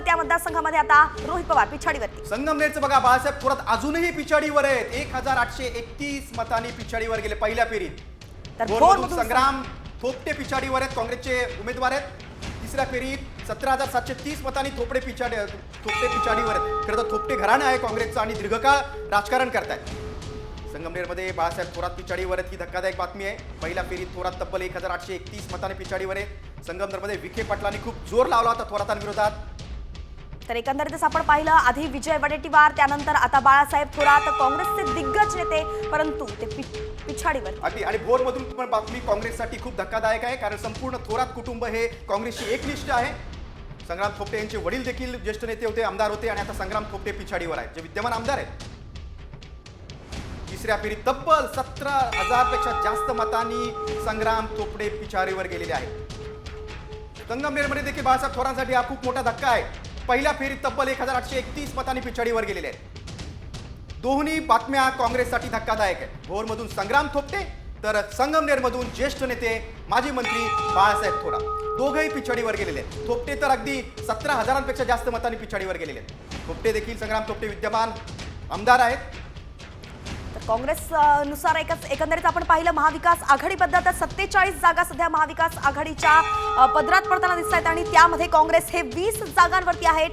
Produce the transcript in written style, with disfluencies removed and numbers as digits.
या मतदारसंघामध्ये आता रोहित पवार पिछाडीवरती. संगमनेरचं बघा, बाळासाहेब थोरात अजूनही पिछाडीवर आहेत. 1831 मतांनी पिछाडीवर गेले पहिल्या फेरीत. तर भोरमधून संग्राम थोपटे पिछाडीवर आहेत, काँग्रेसचे उमेदवार आहेत. तिसऱ्या फेरीत 17,730 मतांनी थोपटे पिछाडीवर आहेत. खरं तर थोपटे घराणं आहे काँग्रेसचं आणि दीर्घकाळ राजकारण करतायत. संगमनेरमध्ये बाळासाहेब थोरात पिछाडीवर आहेत, ही धक्कादायक बातमी आहे. पहिल्या फेरीत थोरात तब्बल 1831 मतांनी पिछाडीवर आहे. संगमनेरमध्ये विखे पाटलांनी खूप जोर लावला होता थोरातांविरोधात. तर एकंदरीतच आपण पाहिलं, आधी विजय वडेट्टीवार, त्यानंतर आता बाळासाहेब थोरात, काँग्रेसचे दिग्गज नेते, परंतु ते पिछाडीवर. अगदी. आणि भोरमधून पण बातमी काँग्रेससाठी खूप धक्कादायक आहे, कारण संपूर्ण थोरात कुटुंब हे काँग्रेसची एकनिष्ठ आहे. संग्राम थोपटे यांचे वडील देखील ज्येष्ठ नेते होते, आमदार होते, आणि आता संग्राम थोपटे पिछाडीवर आहेत, जे विद्यमान आमदार आहेत. तिसऱ्या फेरीत तब्बल 17,000 जास्त मतांनी संग्राम थोपटे पिछाडीवर गेलेले आहेत. संगमनेरमध्ये देखील बाळासाहेब थोरांसाठी हा खूप मोठा धक्का आहे. पहिल्या फेरीत तब्बल 1831 मतांनी पिछाडीवर गेलेले आहेत. दोन्ही बातम्या काँग्रेससाठी धक्कादायक आहेत. भोरमधून संग्राम थोपटे, तर संगमनेरमधून ज्येष्ठ नेते माजी मंत्री बाळासाहेब थोरात, दोघंही पिछाडीवर गेलेले आहेत. थोपटे तर अगदी 17,000 जास्त मतांनी पिछाडीवर गेलेले आहेत. थोपटे देखील, संग्राम थोपटे विद्यमान आमदार आहेत. काँग्रेस नुसार एकंदरीत आपण पाहिलं, महाविकास आघाडीबद्दल तर 47 जागा सध्या महाविकास आघाडीच्या पदरात पडताना दिसत आहेत आणि त्यामध्ये काँग्रेस हे 20 जागांवरती आहे.